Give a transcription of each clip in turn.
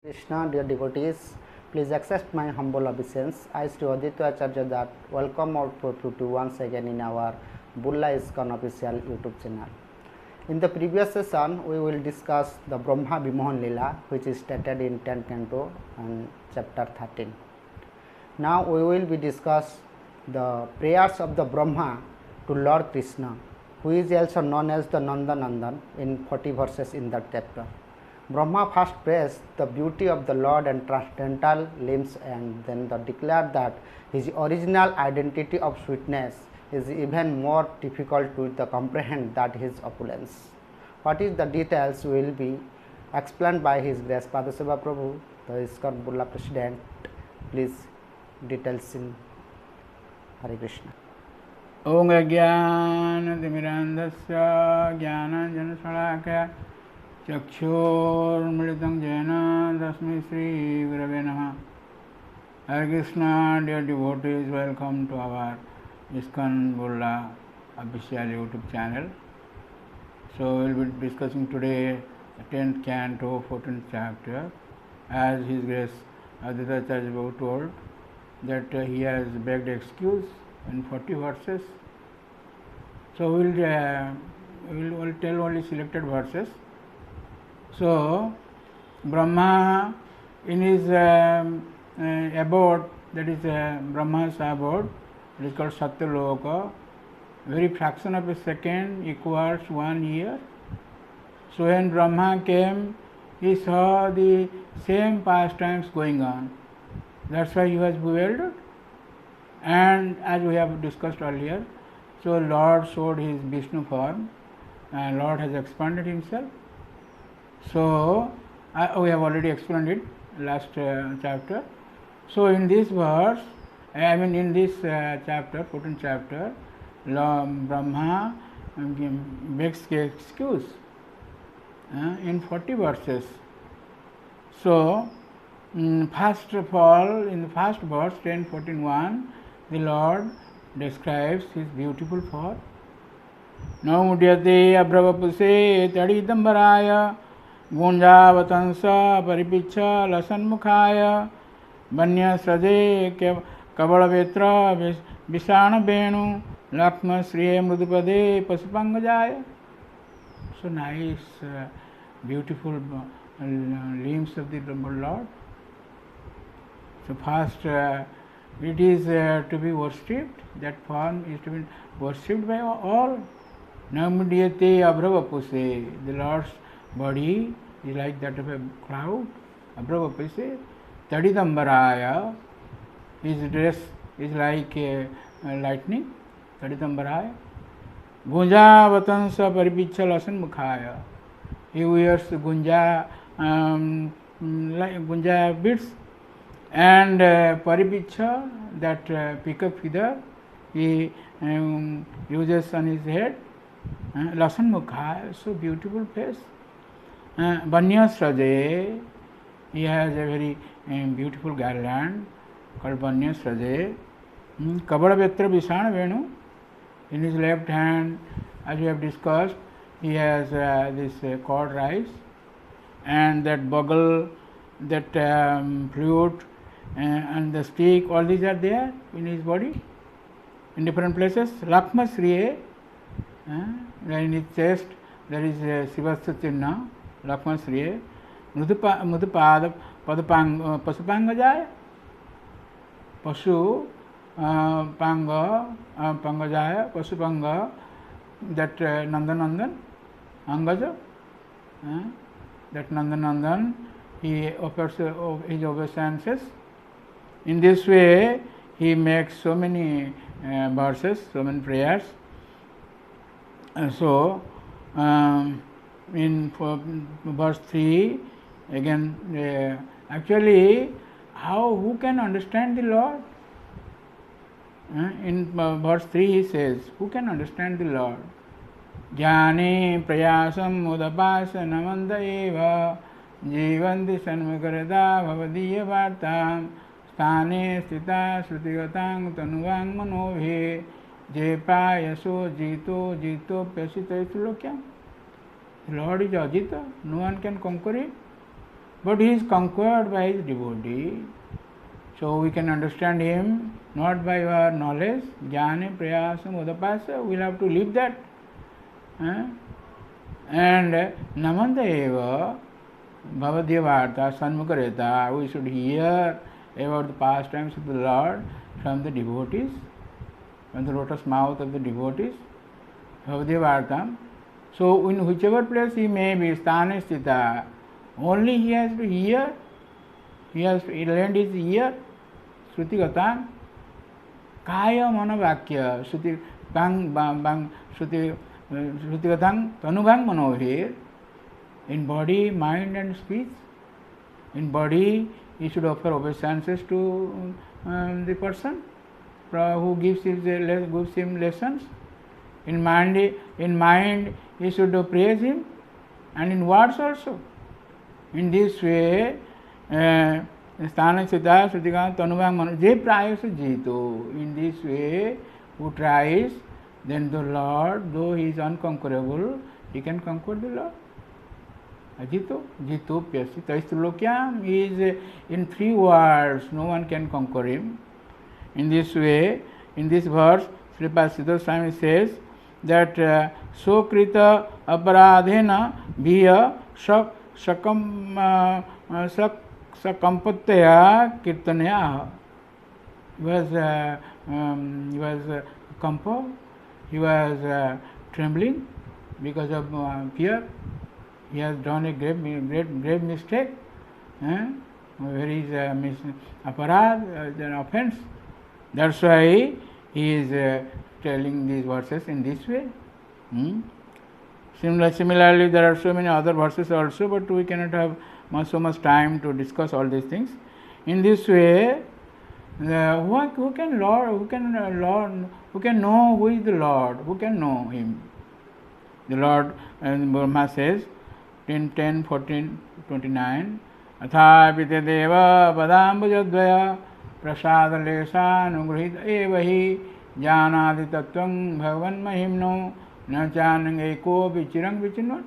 Krishna, dear devotees, please accept my humble obeisance. I, Sri Aditya Acharya, that welcome all prabhu to once again in our Bulla ISKCON official YouTube channel. In the previous session, we will discuss the Brahma Vimohan Lila, which is stated in 10th canto and chapter 13. Now we will be discuss the prayers of the Brahma to Lord Krishna, who is also known as the Nandanandan, in 40 verses in that chapter. Brahma first praised the beauty of the Lord and transcendental limbs, and then declared that his original identity of sweetness is even more difficult to comprehend than his opulence. What is the details will be explained by His Grace Padaseva Prabhu, the ISKCON Bulla President. Please details in Hare Krishna. Om Ajnanatirmirandasya Jnananjanasalakaya Chakshurmilitam Jena Tasmai Shri Gurave Namaha. Hare Krishna, dear devotees, welcome to our ISKCON Bulla official YouTube channel. So we will be discussing today the 10th canto, 14th chapter, as His Grace Aditya Acharya told that he has begged excuse in 40 verses. So we will tell only selected verses. So Brahma in his abode, that is Brahma's abode, it is called Satyaloka, very fraction of a second equals 1 year. So when Brahma came, he saw the same pastimes going on. That's why he was bewildered. And as we have discussed earlier, so Lord showed his Vishnu form, and Lord has expanded himself. So we have already explained it last chapter. So in this verse, in this chapter, 14th chapter, Brahma makes excuse in 40 verses. So first of all, in the first verse, 10:14:1, the Lord describes his beautiful form. Namudyate abravapuse tadidambaraya gunjavatansa paripicha lasanmukhaya banyasraje kavala visana venu lakma sriye mrudupade pasupangajaya. So nice, beautiful limbs of the Lord. So first, it is to be worshipped, that form is to be worshipped by all. Namudyate abravapuse, the Lord's body is like that of a cloud. Abravapuse, tadidambaraya, his dress is like lightning. Tadidambaraya, gunjavatansa paripicha lasanmukhaya, he wears gunja, like gunja beads, and paripicha, that peacock feather, he uses on his head. Lasanmukhaya, so beautiful face. Banyasraje, he has a very beautiful garland called Banyasraje. Kavala Visana Venu, in his left hand, as we have discussed, he has this cord rice, and that bugle, that flute, and the stick, all these are there in his body, in different places. Lakma Sriye, in his chest, there is Sivastha Chinna, Lakma Sriye, Mudupada Pasupangajaya, Pasu Pangajaya, Pasupanga, that Nandanandan, Angaja, that Nandanandan, he offers his obeisances. In this way, he makes so many verses, so many prayers. So, in verse 3, again, actually, who can understand the Lord? In verse 3 he says, who can understand the Lord? Jnani prayasam mudapasa namanda eva jivanti sanmakarada bhavadiya vartam sthane sthita srutigatang tanuvang manobhe jepayasho jito pyasita lokyam. The Lord is Ajita, no one can conquer him, but he is conquered by his devotee. So we can understand him not by our knowledge, jnane, prayasa, udapasa, we will have to live that. And namanta eva bhavadyavarta sanmukareta, we should hear about the pastimes of the Lord from the devotees, from the lotus mouth of the devotees, bhavadyavartam. So in whichever place he may be, sthana sthita, only he has to hear, he has to lend his ear, Shruti Gatan, Kaya Manavakya, Shruti Bang Bang Shruti Gatan, Tanubang Manohir, in body, mind and speech. In body, he should offer obeisances to the person who gives him lessons. In mind, he should praise him, and in words also. In this way, Sthana Sita Srutika Tanuvang Manu Je Prayasa Jito. In this way, who tries, then the Lord, though he is unconquerable, he can conquer the Lord. Ajito, Jito Pyasi. Taistulokyam is in 3 words, no one can conquer him. In this way, in this verse, Sripad Siddhar Swami says that Sokrita Aparadhena Bhiya Sakampatya Kirtanaya. He was compelled, he was trembling because of fear. He has done a grave mistake. Where is aparad, an offense. That's why he is telling these verses in this way. Similarly, there are so many other verses also, but we cannot have so much time to discuss all these things. In this way, who can know who is the Lord? Who can know him? The Lord, and Brahma says, 10, 14, 29, Athapite deva padambujadvaya prasada lesa nugrihita evahi janadi tattvam bhagavan mahimno nachanang eko vichirang vichinot.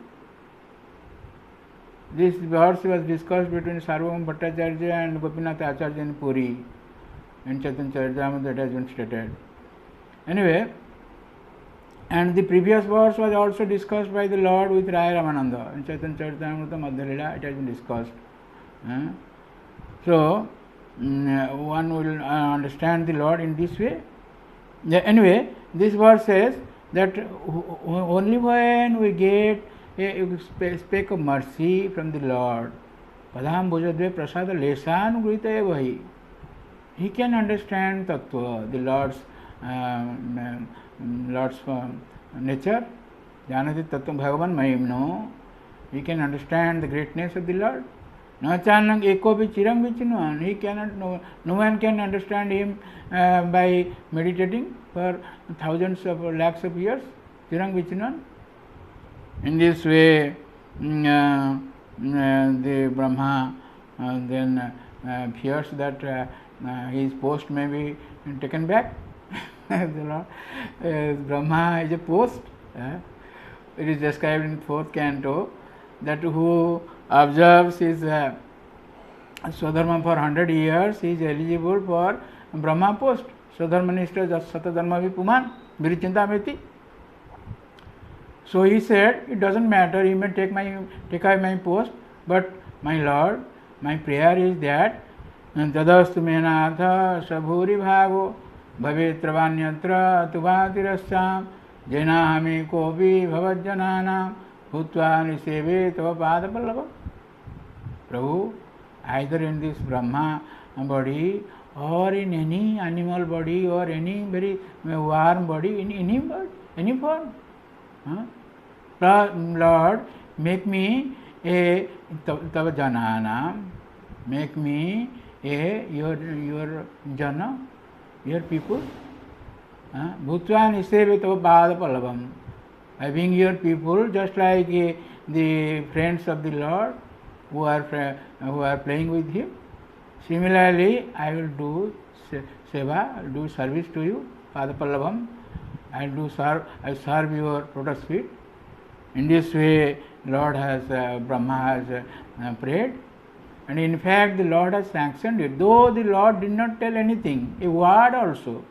This verse was discussed between Sarvabhauma Bhattacharya and Gopinath Acharya in Puri. In Chaitanya Charitamrita that has been stated. Anyway, and the previous verse was also discussed by the Lord with Raya Ramananda. In Chaitanya Charitamrita Madhya Leela it has been discussed. So, one will understand the Lord in this way. Anyway, this verse says that only when we get a speck of mercy from the Lord, Padam Bhujadve Prasada Lesan Grita Evahi, he can understand Tattva, the Lord's nature. Janati Tattva Bhagavan Mahimno, he can understand the greatness of the Lord. Nachanang Ekopi Chirang Vichinuan, he cannot know, no one can understand him by meditating for thousands of lakhs of years. Chirang Vichinuan. In this way, the Brahma then fears that his post may be taken back. Brahma is a post. It is described in 4th canto that who observes his Swadharma for 100 years, he is eligible for Brahma post. Swadharma Nishta Satadharma Vipuman Virichinta Meti. So he said, it doesn't matter, he may take away my post, but my Lord, my prayer is that Tadastu menatha sabhuri bhavo bhavetrvanyatra tuvatirasam jenahami kopi bhavajjananam bhutva niseve tava padapallava. Prabhu, either in this Brahma body or in any animal body or any very warm body, in any form. Lord, make me a tava jananam, make me a your jana, your people. Bhutva niseve tava padapallavam. Having your people, just like the friends of the Lord who are playing with him. Similarly, I will do seva, I will do service to you, padapallavam. I serve your lotus feet. In this way, Lord has, Brahma has prayed. And in fact, the Lord has sanctioned it, though the Lord did not tell anything, a word also.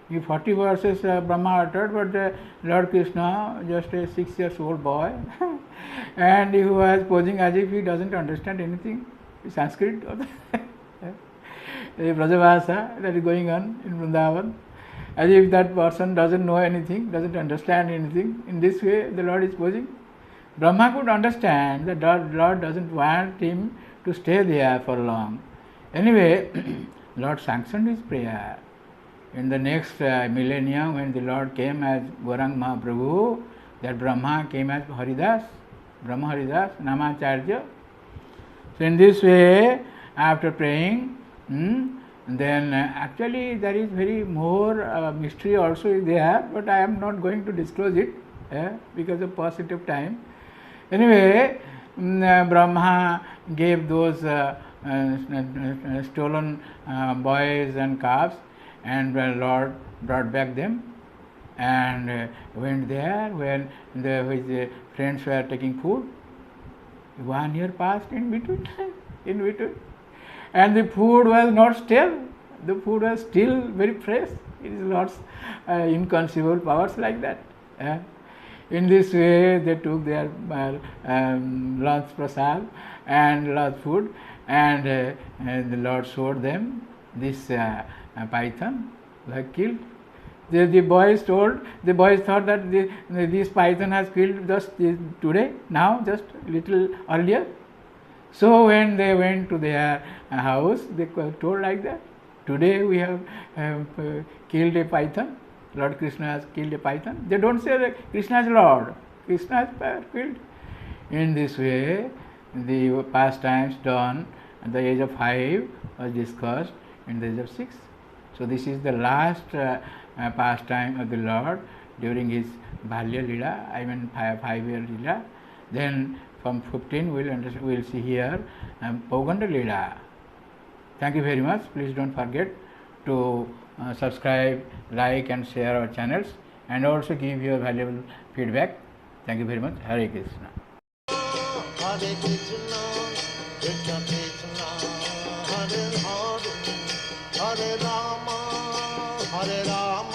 The 40 verses Brahma uttered, but Lord Krishna, just a 6-year-old boy, and he was posing as if he doesn't understand anything, Sanskrit or the Brajavasa that is going on in Vrindavan, as if that person doesn't know anything, doesn't understand anything. In this way, the Lord is posing. Brahma could understand that the Lord doesn't want him to stay there for long. Anyway, Lord sanctioned his prayer. In the next millennium, when the Lord came as Gaurang Mahaprabhu, that Brahma came as Haridas, Brahma Haridas, Namacharya. So in this way, after praying, then actually there is very more mystery also is there, but I am not going to disclose it because of paucity of time. Anyway, Brahma gave those stolen boys and calves, and the Lord brought back them and went there when his friends were taking food. 1 year passed in between, and the food was not stale. The food was still very fresh. It is Lord's inconceivable powers like that. In this way, they took their lunch prasad and lunch food, and the Lord showed them this python like killed. The boys thought that this python has killed just today, now, just little earlier. So when they went to their house, they told like that, today we have killed a python. Lord Krishna has killed a python. They don't say that Krishna is Lord. Krishna has killed. In this way, the pastimes done at the age of 5 was discussed in the age of 6. So this is the last pastime of the Lord during his Balya Lila, 5-year Lila. Then from 15 we'll see here Pauganda Lila. Thank you very much. Please don't forget to subscribe, like and share our channels, and also give your valuable feedback. Thank you very much. Hare Krishna. Hare Krishna, Krishna Krishna, Hare Hare, Hare Rama, Hare Rama.